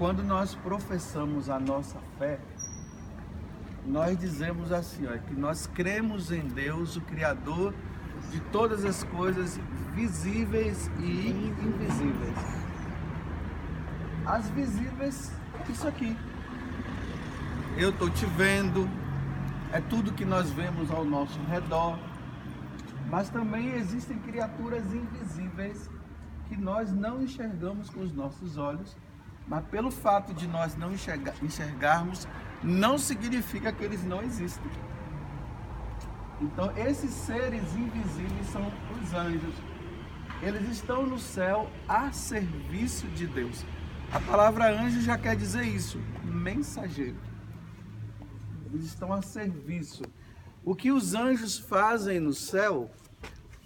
quando nós professamos a nossa fé, nós dizemos assim, ó, que nós cremos em Deus, o Criador de todas as coisas visíveis e invisíveis. As visíveis, isso aqui. Eu estou te vendo, é tudo que nós vemos ao nosso redor, mas também existem criaturas invisíveis que nós não enxergamos com os nossos olhos, mas pelo fato de nós não enxergarmos, não significa que eles não existem. Então, esses seres invisíveis são os anjos. Eles estão no céu a serviço de Deus. A palavra anjo já quer dizer isso, mensageiro. Eles estão a serviço. O que os anjos fazem no céu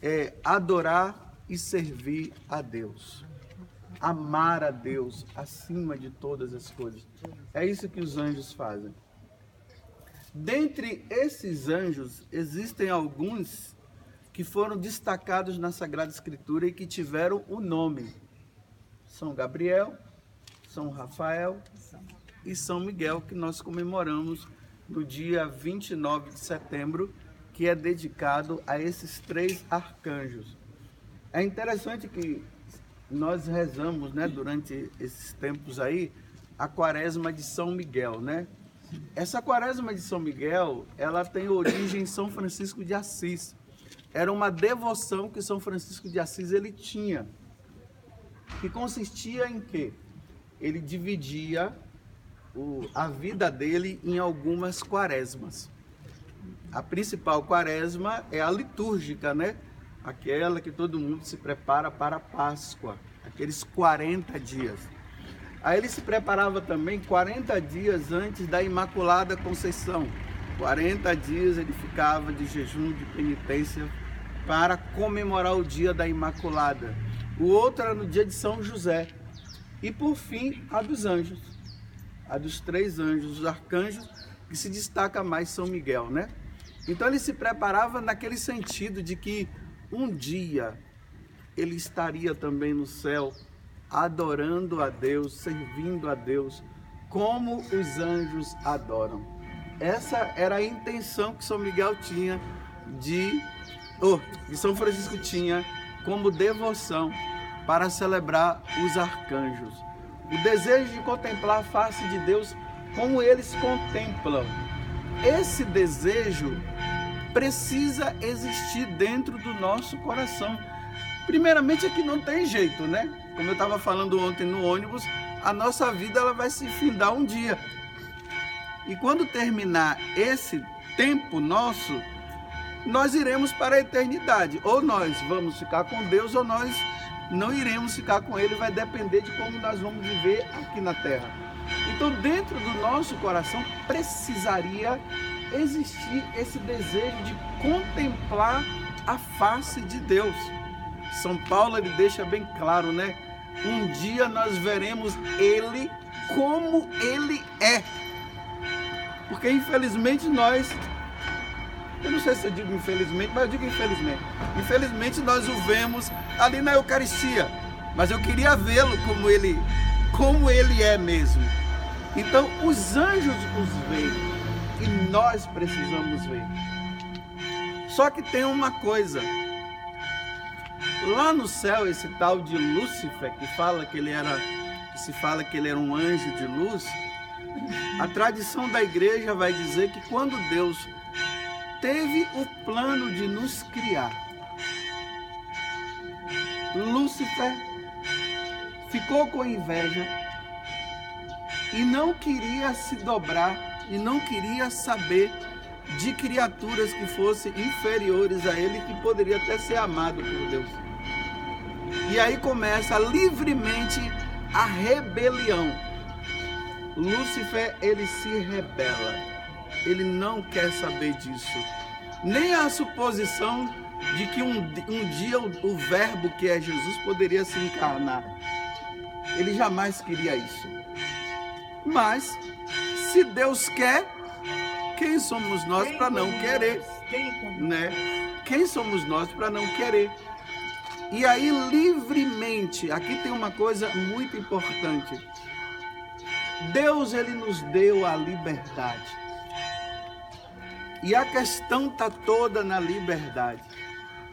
é adorar e servir a Deus. Amar a Deus acima de todas as coisas. É isso que os anjos fazem. Dentre esses anjos, existem alguns que foram destacados na Sagrada Escritura e que tiveram o nome. São Gabriel, São Rafael e São Miguel, que nós comemoramos no dia 29 de setembro, que é dedicado a esses três arcanjos. É interessante que nós rezamos, né, durante esses tempos aí, a quaresma de São Miguel, né? Essa quaresma de São Miguel, ela tem origem em São Francisco de Assis. Era uma devoção que São Francisco de Assis ele tinha, que consistia em quê? Ele dividia a vida dele em algumas quaresmas. A principal quaresma é a litúrgica, né? Aquela que todo mundo se prepara para a Páscoa, aqueles 40 dias. Aí ele se preparava também 40 dias antes da Imaculada Conceição. 40 dias ele ficava de jejum, de penitência, para comemorar o dia da Imaculada. O outro era no dia de São José. E por fim, a dos anjos. A dos três anjos, os arcanjos, que se destaca mais São Miguel, né? Então ele se preparava naquele sentido de que um dia ele estaria também no céu, adorando a Deus, servindo a Deus, como os anjos adoram. Essa era a intenção que São Miguel tinha que São Francisco tinha como devoção para celebrar os arcanjos. O desejo de contemplar a face de Deus como eles contemplam. Esse desejo precisa existir dentro do nosso coração. Primeiramente é que não tem jeito, né? Como eu estava falando ontem no ônibus, a nossa vida ela vai se findar um dia. E quando terminar esse tempo nosso, nós iremos para a eternidade. Ou nós vamos ficar com Deus, ou nós não iremos ficar com Ele. Vai depender de como nós vamos viver aqui na Terra. Então, dentro do nosso coração, precisaria existir esse desejo de contemplar a face de Deus. São Paulo ele deixa bem claro, né? Um dia nós veremos Ele como Ele é. Porque infelizmente eu não sei se eu digo infelizmente, mas eu digo infelizmente. Infelizmente nós o vemos ali na Eucaristia, mas eu queria vê-lo como ele é mesmo. Então os anjos os veem e nós precisamos ver. Só que tem uma coisa. Lá no céu, esse tal de Lúcifer, que se fala que ele era um anjo de luz, a tradição da igreja vai dizer que quando Deus teve o plano de nos criar, Lúcifer ficou com inveja e não queria se dobrar e não queria saber de criaturas que fossem inferiores a ele, que poderia até ser amado por Deus. E aí começa livremente a rebelião. Lúcifer, ele se rebela. Ele não quer saber disso. Nem a suposição de que um dia o verbo que é Jesus poderia se encarnar. Ele jamais queria isso. Mas, se Deus quer, quem somos nós para não querer? Né? Quem somos nós para não querer? E aí, livremente, aqui tem uma coisa muito importante. Deus, ele nos deu a liberdade. E a questão está toda na liberdade.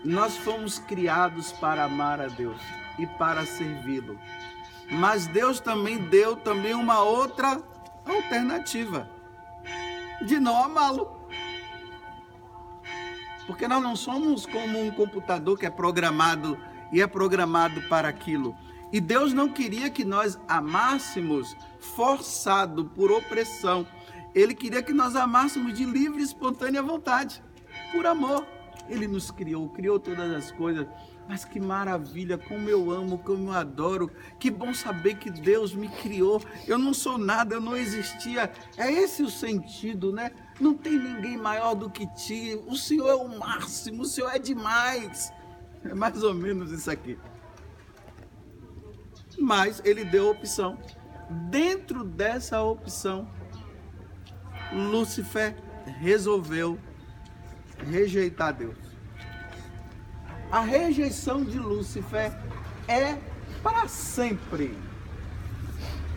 Nós fomos criados para amar a Deus e para servi-lo. Mas Deus também deu uma outra alternativa de não amá-lo. Porque nós não somos como um computador que é programado e é programado para aquilo. E Deus não queria que nós amássemos forçado por opressão. Ele queria que nós amássemos de livre e espontânea vontade, por amor. Ele nos criou todas as coisas. Mas que maravilha, como eu amo, como eu adoro. Que bom saber que Deus me criou. Eu não sou nada, eu não existia. É esse o sentido, né? Não tem ninguém maior do que ti. O Senhor é o máximo, o Senhor é demais. É mais ou menos isso aqui. Mas ele deu opção. Dentro dessa opção, Lúcifer resolveu rejeitar Deus. A rejeição de Lúcifer é para sempre.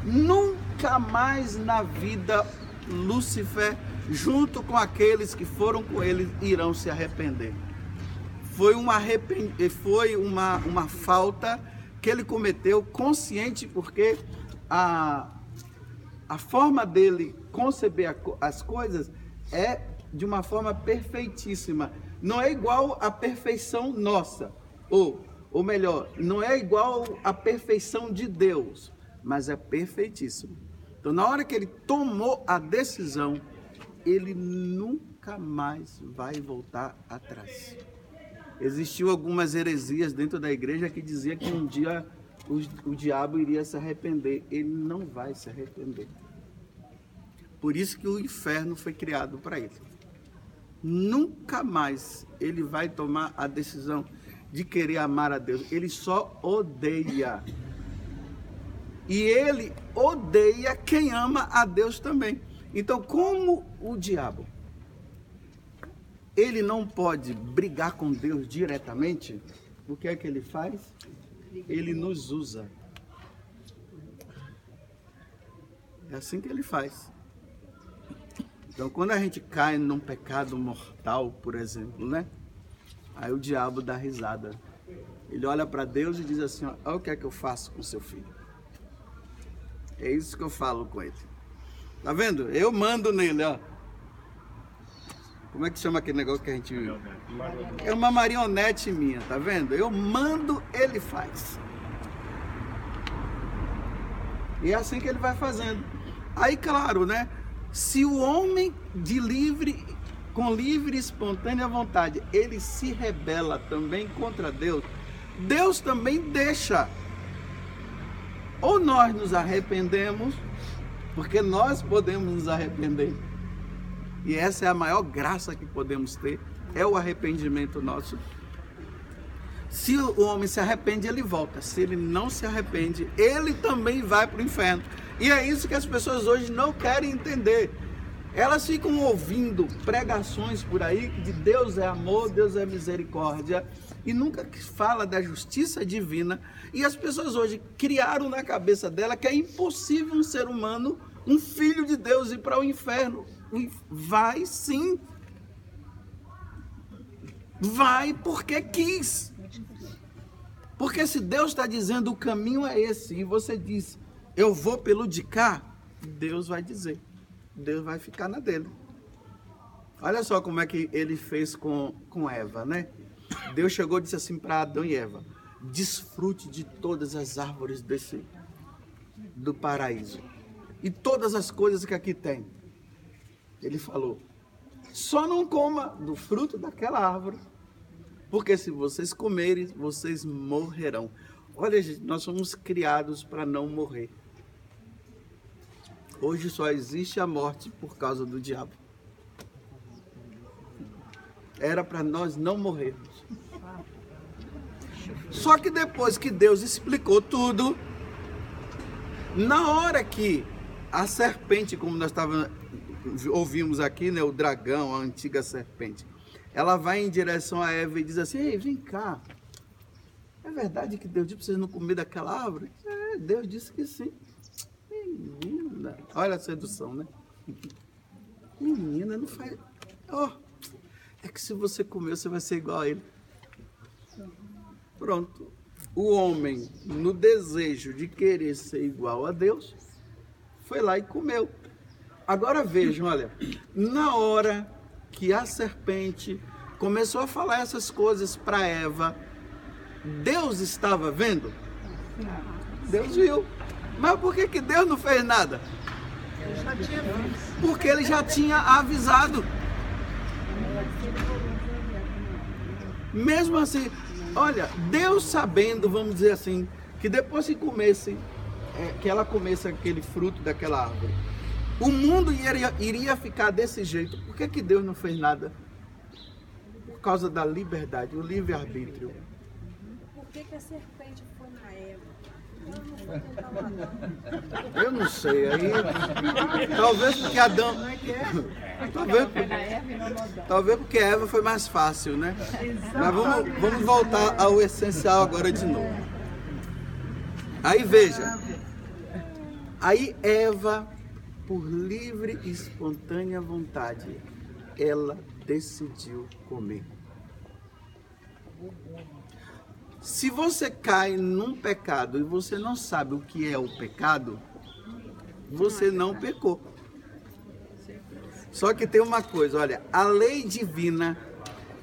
Nunca mais na vida Lúcifer, junto com aqueles que foram com ele, irão se arrepender. Foi uma falta que ele cometeu consciente, porque a forma dele conceber as coisas é de uma forma perfeitíssima. Não é igual à perfeição nossa, ou melhor, não é igual à perfeição de Deus, mas é perfeitíssimo. Então, na hora que ele tomou a decisão, ele nunca mais vai voltar atrás. Existiam algumas heresias dentro da igreja que dizia que um dia o diabo iria se arrepender. Ele não vai se arrepender. Por isso que o inferno foi criado para ele. Nunca mais ele vai tomar a decisão de querer amar a Deus. Ele só odeia. E ele odeia quem ama a Deus também. Então, como o diabo, ele não pode brigar com Deus diretamente, o que é que ele faz? Ele nos usa. É assim que ele faz. Então, quando a gente cai num pecado mortal, por exemplo, né? Aí o diabo dá risada. Ele olha para Deus e diz assim, ó, olha o que é que eu faço com seu filho. É isso que eu falo com ele. Tá vendo? Eu mando nele, ó. Como é que chama aquele negócio que a gente viu? É uma marionete minha, tá vendo? Eu mando, ele faz. E é assim que ele vai fazendo. Aí, claro, né? Se o homem com livre e espontânea vontade, ele se rebela também contra Deus, Deus também deixa. Ou nós nos arrependemos, porque nós podemos nos arrepender. E essa é a maior graça que podemos ter, é o arrependimento nosso. Se o homem se arrepende, ele volta. Se ele não se arrepende, ele também vai para o inferno. E é isso que as pessoas hoje não querem entender. Elas ficam ouvindo pregações por aí de Deus é amor, Deus é misericórdia, e nunca fala da justiça divina. E as pessoas hoje criaram na cabeça dela que é impossível um ser humano, um filho de Deus, ir para o inferno. Vai sim. Vai porque quis. Porque se Deus está dizendo o caminho é esse, e você diz, eu vou pelo de cá, Deus vai dizer. Deus vai ficar na dele. Olha só como é que ele fez com Eva, né? Deus chegou e disse assim para Adão e Eva, desfrute de todas as árvores do paraíso. E todas as coisas que aqui tem. Ele falou, só não coma do fruto daquela árvore, porque se vocês comerem, vocês morrerão. Olha, gente, nós somos criados para não morrer. Hoje só existe a morte por causa do diabo. Era para nós não morrermos. Só que depois que Deus explicou tudo, na hora que a serpente, como nós ouvimos aqui, né, o dragão, a antiga serpente, ela vai em direção a Eva e diz assim, ei, vem cá, é verdade que Deus disse para vocês não comer daquela árvore? É, Deus disse que sim. Menina, Olha a sedução, né? Menina, não faz... Oh, é que se você comer, você vai ser igual a ele. Pronto. O homem, no desejo de querer ser igual a Deus, foi lá e comeu. Agora vejam, olha, na hora que a serpente começou a falar essas coisas para Eva, Deus estava vendo? Deus viu. Mas por que Deus não fez nada? Porque ele já tinha avisado. Mesmo assim, olha, Deus sabendo, vamos dizer assim, que depois que que ela comesse aquele fruto daquela árvore, o mundo iria ficar desse jeito. Por que Deus não fez nada? Por causa da liberdade, o livre-arbítrio. Por que a serpente foi na Eva? Eu não sei, aí talvez porque Adão, talvez porque Eva foi mais fácil, né? Mas vamos voltar ao essencial agora de novo. Aí veja, aí Eva, por livre e espontânea vontade, ela decidiu comer. Se você cai num pecado e você não sabe o que é o pecado, você não pecou. Só que tem uma coisa, olha, a lei divina,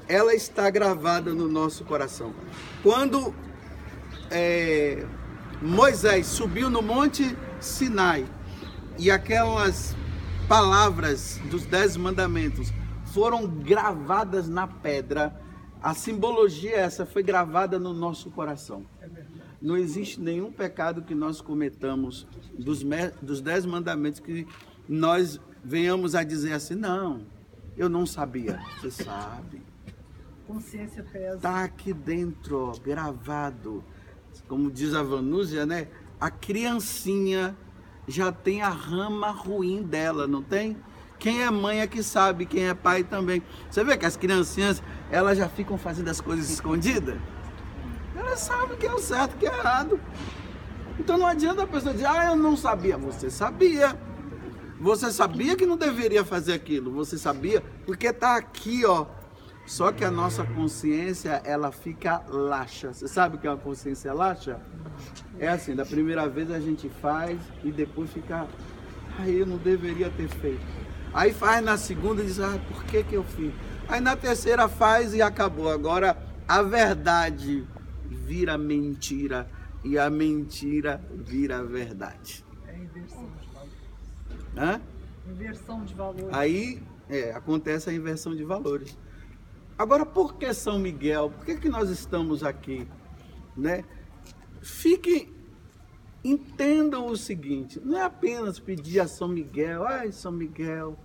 ela está gravada no nosso coração. Quando Moisés subiu no Monte Sinai e aquelas palavras dos 10 mandamentos foram gravadas na pedra, a simbologia essa foi gravada no nosso coração. Não existe nenhum pecado que nós cometamos dos 10 mandamentos que nós venhamos a dizer assim, não, eu não sabia. Você sabe. Consciência pesa. Está aqui dentro, ó, gravado. Como diz a Vanúzia, né? A criancinha já tem a rama ruim dela, não tem? Quem é mãe é que sabe, quem é pai também. Você vê que as criancinhas, elas já ficam fazendo as coisas escondidas? Elas sabem o que é o certo e o que é errado. Então não adianta a pessoa dizer, eu não sabia. Você sabia. Você sabia que não deveria fazer aquilo. Você sabia, porque está aqui, ó. Só que a nossa consciência, ela fica laxa. Você sabe o que é uma consciência laxa? É assim, da primeira vez a gente faz e depois fica, eu não deveria ter feito. Aí faz na segunda e diz, por que eu fiz? Aí na terceira faz e acabou. Agora a verdade vira mentira e a mentira vira verdade. É inversão de valores. Hã? Inversão de valores. Aí acontece a inversão de valores. Agora, por que São Miguel? Por que nós estamos aqui? Né? Entendam o seguinte, não é apenas pedir a São Miguel, São Miguel,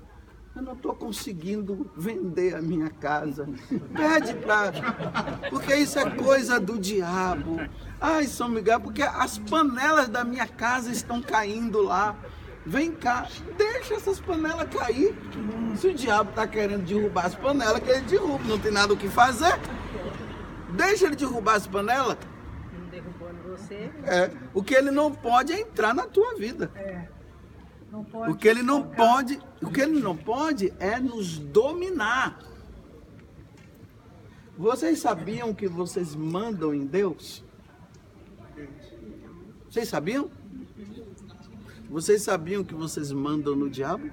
eu não estou conseguindo vender a minha casa. Pede porque isso é coisa do diabo. São Miguel, porque as panelas da minha casa estão caindo lá. Vem cá, deixa essas panelas cair. Se o diabo está querendo derrubar as panelas, que ele derruba, não tem nada o que fazer. Deixa ele derrubar as panelas. derrubando você. O que ele não pode é entrar na tua vida. Não pode. O que ele não pode é nos dominar. Vocês sabiam que vocês mandam em Deus? Vocês sabiam? Vocês sabiam que vocês mandam no diabo?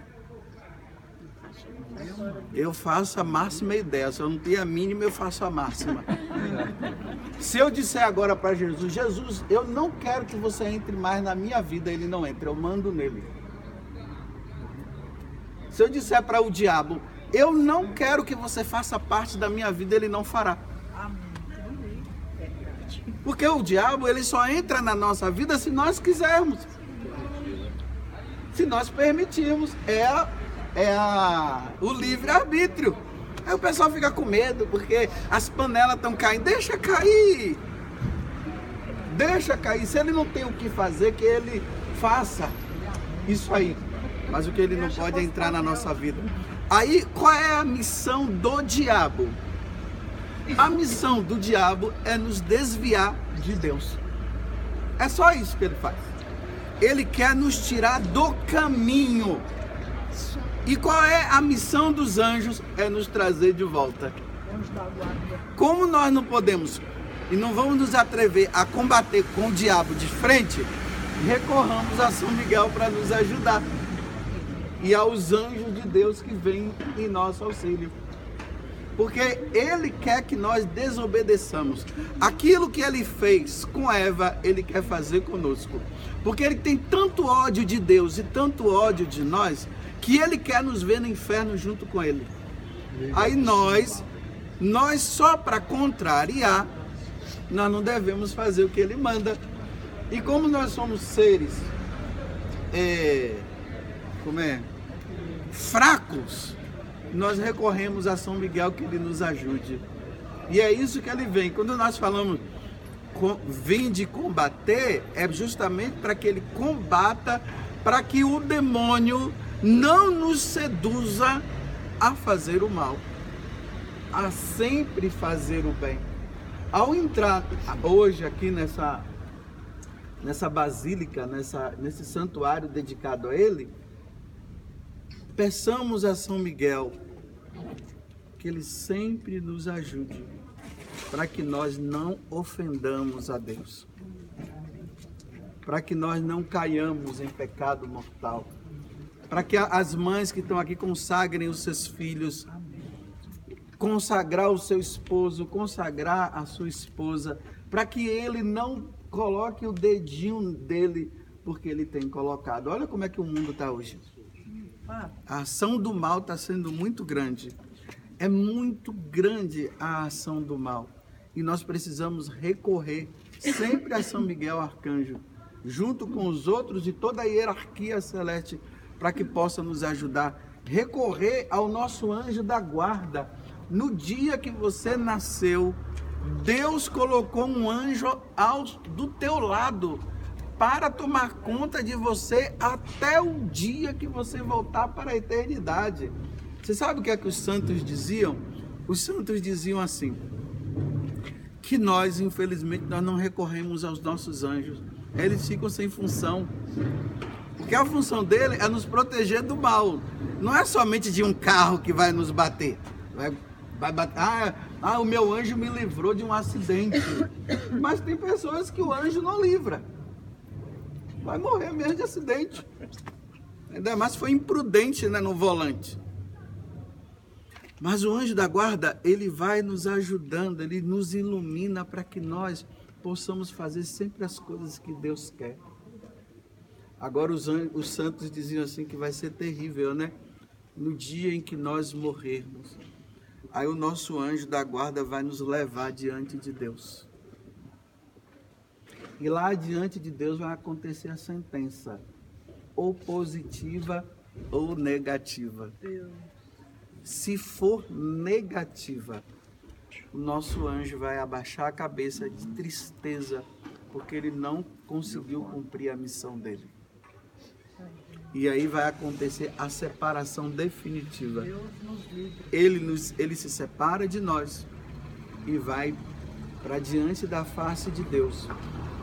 Eu faço a máxima ideia. Se eu não tenho a mínima, eu faço a máxima. Se eu disser agora para Jesus, Jesus, eu não quero que você entre mais na minha vida, ele não entra, eu mando nele. Se eu disser para o diabo, eu não quero que você faça parte da minha vida, ele não fará. Porque o diabo, ele só entra na nossa vida se nós quisermos. Se nós permitirmos. O livre-arbítrio. Aí o pessoal fica com medo, porque as panelas estão caindo. Deixa cair. Deixa cair. Se ele não tem o que fazer, que ele faça isso aí. Mas o que ele não pode é entrar na nossa vida. Aí, qual é a missão do diabo? A missão do diabo é nos desviar de Deus. É só isso que ele faz. ele quer nos tirar do caminho. E qual é a missão dos anjos? É nos trazer de volta. Anjo da guarda. Como nós não podemos e não vamos nos atrever a combater com o diabo de frente, recorramos a São Miguel para nos ajudar. E aos anjos de Deus que vêm em nosso auxílio. Porque ele quer que nós desobedeçamos. Aquilo que ele fez com Eva, ele quer fazer conosco. Porque ele tem tanto ódio de Deus e tanto ódio de nós, que ele quer nos ver no inferno junto com ele. Aí nós só para contrariar, nós não devemos fazer o que ele manda. E como nós somos seres fracos, nós recorremos a São Miguel que ele nos ajude. E é isso que ele vem. Quando nós falamos vem de combater, é justamente para que ele combata, para que o demônio não nos seduza a fazer o mal, a sempre fazer o bem. Ao entrar hoje aqui nessa basílica, nesse santuário dedicado a ele, peçamos a São Miguel que ele sempre nos ajude para que nós não ofendamos a Deus, para que nós não caiamos em pecado mortal, para que as mães que estão aqui consagrem os seus filhos, consagrar o seu esposo, consagrar a sua esposa, para que ele não coloque o dedinho dele, porque ele tem colocado. Olha como é que o mundo está hoje. A ação do mal está sendo muito grande. É muito grande a ação do mal. E nós precisamos recorrer sempre a São Miguel Arcanjo, junto com os outros de toda a hierarquia celeste, para que possa nos ajudar. Recorrer ao nosso anjo da guarda. No dia que você nasceu, Deus colocou um anjo do teu lado para tomar conta de você até o dia que você voltar para a eternidade. Você sabe o que é que os santos diziam? Os santos diziam assim, que nós, infelizmente, nós não recorremos aos nossos anjos. Eles ficam sem função. Porque a função dele é nos proteger do mal. Não é somente de um carro que vai nos bater. Vai bater. O meu anjo me livrou de um acidente. Mas tem pessoas que o anjo não livra. Vai morrer mesmo de acidente. Ainda mais se foi imprudente, né, no volante. Mas o anjo da guarda, ele vai nos ajudando, ele nos ilumina para que nós possamos fazer sempre as coisas que Deus quer. Agora os santos diziam assim que vai ser terrível, né? No dia em que nós morrermos. Aí o nosso anjo da guarda vai nos levar diante de Deus. E lá diante de Deus vai acontecer a sentença, ou positiva ou negativa. Se for negativa, o nosso anjo vai abaixar a cabeça de tristeza, porque ele não conseguiu cumprir a missão dele. E aí vai acontecer a separação definitiva. Ele se separa de nós e vai para diante da face de Deus.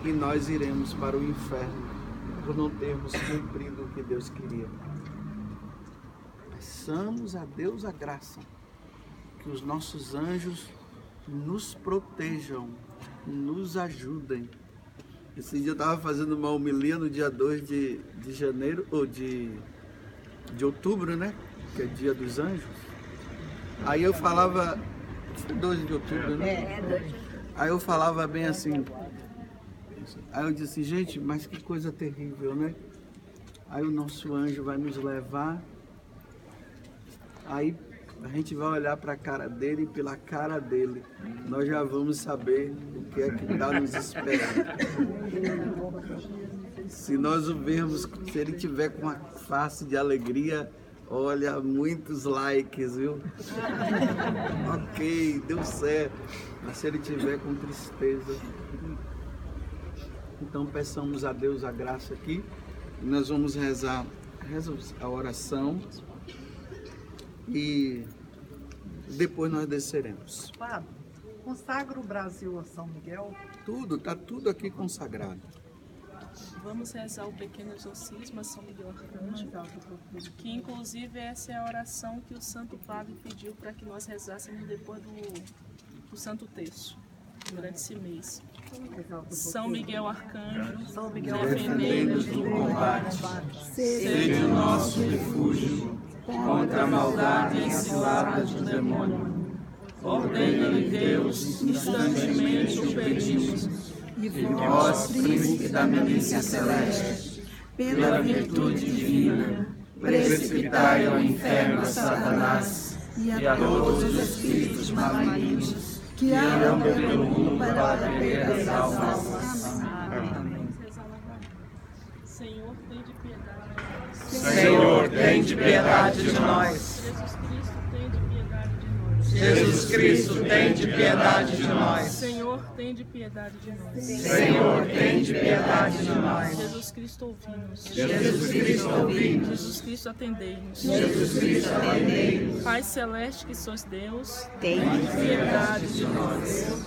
E nós iremos para o inferno por não termos cumprido o que Deus queria. Peçamos a Deus a graça, que os nossos anjos nos protejam, nos ajudem. Esse dia eu estava fazendo uma homilia no dia 2 de janeiro, ou de outubro, né? Que é dia dos anjos. Aí eu falava, 12 de outubro, né? Aí eu falava bem assim, aí eu disse, gente, mas que coisa terrível, né? Aí o nosso anjo vai nos levar, aí a gente vai olhar para a cara dele e pela cara dele nós já vamos saber o que é que está nos esperando. Se nós o vermos, se ele tiver com uma face de alegria, olha, muitos likes, viu? Ok, deu certo. Mas se ele tiver com tristeza, então peçamos a Deus a graça aqui. E nós vamos rezar a oração e depois nós desceremos. Padre, consagra o Brasil a São Miguel? Tudo, está tudo aqui consagrado. Vamos rezar o pequeno exorcismo a São Miguel Arcanjo, que inclusive essa é a oração que o Santo Padre pediu para que nós rezássemos depois do Santo Terço, durante esse mês. São Miguel Arcanjo, defendei-nos do combate, sede o nosso refúgio contra a maldade e ciladas do demônio. Ordene-lhe Deus, instantemente o pedimos, e vós, príncipe da milícia celeste, pela virtude divina, precipitai ao inferno a Satanás e a todos os espíritos malignos que andam pelo mundo para perder as almas. Amém. Senhor, tem de piedade de nós. Senhor, tem de piedade de nós. Jesus Cristo, tem de piedade de nós. Jesus Cristo, tem de piedade de nós. Senhor, tem de piedade de nós. Senhor, tem de piedade de nós. Jesus Cristo, ouvi-nos. Jesus Cristo, ouvi-nos. Jesus Cristo, atendei-nos. Jesus Cristo, atendei-nos. Pai celeste que sois Deus, Tem de piedade de nós.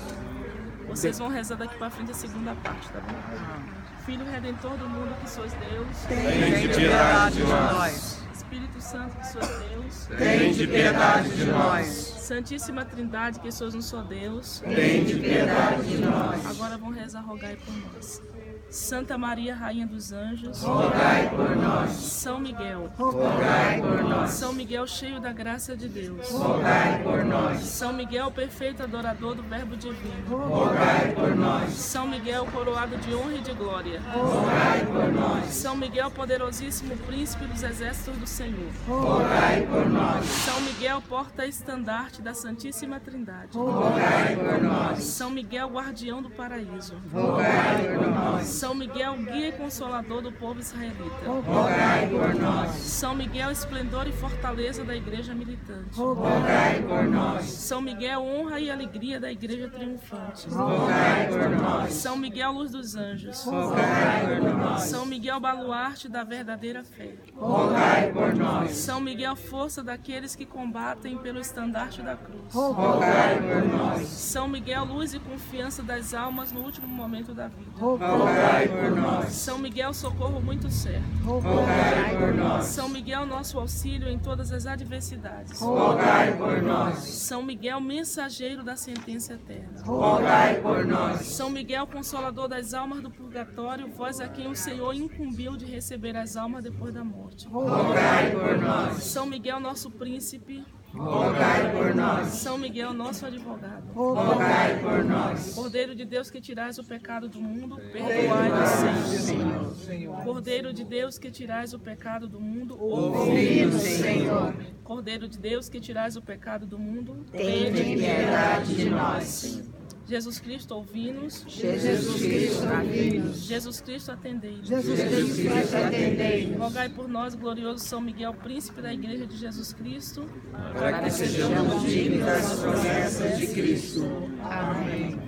Vocês vão rezar daqui para frente a segunda parte, tá bom? Filho Redentor do mundo que sois Deus, Tem de piedade de nós. Espírito Santo que sois Deus, Tem de piedade de nós. Santíssima Trindade que sois um só Deus, Tem de piedade de nós. agora vão rezar, rogai por nós. Santa Maria, Rainha dos Anjos, Rogai por nós. São Miguel, Rogai por nós. São Miguel cheio da graça de Deus, Rogai por nós. São Miguel perfeito adorador do Verbo Divino, Rogai por nós. São Miguel coroado de honra e de glória, Rogai por nós. São Miguel poderosíssimo príncipe dos exércitos do Senhor, Rogai por nós. São Miguel porta-estandarte da Santíssima Trindade, Rogai por nós. São Miguel guardião do paraíso, Rogai por nós. São Miguel guia e consolador do povo israelita, Rogai por nós. São Miguel esplendor e fortaleza da igreja militante, Rogai por nós. São Miguel honra e alegria da igreja triunfante, Rogai por nós. São Miguel luz dos anjos, Rogai por nós. São Miguel baluarte da verdadeira fé, Rogai por nós. São Miguel força daqueles que combatem pelo estandarte da cruz, Rogai por nós. São Miguel luz e confiança das almas no último momento da vida, Rogai por nós. São Miguel socorro muito certo, Rogai por nós. São Miguel nosso auxílio em todas as adversidades, Rogai por nós. São Miguel mensageiro da sentença eterna, Rogai por nós. São Miguel consolador das almas do purgatório, vós a quem o Senhor incumbiu de receber as almas depois da morte, Rogai por nós. São Miguel nosso príncipe, Rogai por nós. São Miguel nosso advogado, Rogai por nós. Cordeiro de Deus que tirais o pecado do mundo, perdoai-nos, Senhor. Cordeiro de Deus que tirais o pecado do mundo, Ouvi-nos, Senhor. Cordeiro de Deus que tirais o pecado do mundo, Tem de piedade de nós. Jesus Cristo, ouvi-nos. Jesus Cristo, ouvi-nos. Jesus Cristo, atendei-nos. Jesus Cristo, atendei-nos. Rogai por nós, glorioso São Miguel, príncipe da Igreja de Jesus Cristo, Para que sejamos dignos das promessas de Cristo. Amém.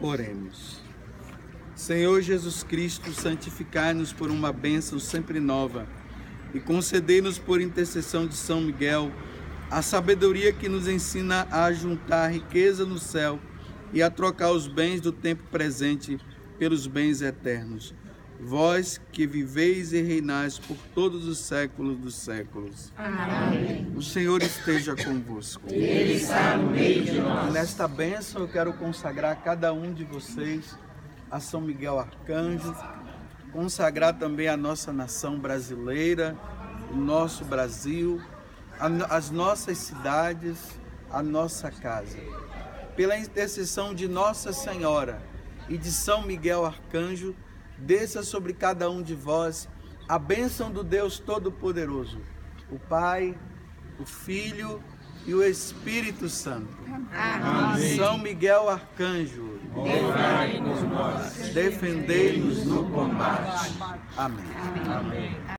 Oremos. Senhor Jesus Cristo, santificai-nos por uma bênção sempre nova e concedei-nos por intercessão de São Miguel a sabedoria que nos ensina a juntar riqueza no céu e a trocar os bens do tempo presente pelos bens eternos. Vós que viveis e reinais por todos os séculos dos séculos. Amém. O Senhor esteja convosco. Ele está no meio de nós. Nesta bênção eu quero consagrar cada um de vocês a São Miguel Arcanjo, consagrar também a nossa nação brasileira, o nosso Brasil, as nossas cidades, a nossa casa. Pela intercessão de Nossa Senhora e de São Miguel Arcanjo, desça sobre cada um de vós a bênção do Deus Todo-Poderoso, o Pai, o Filho e o Espírito Santo. Amém. São Miguel Arcanjo, defendei-nos no combate. Amém.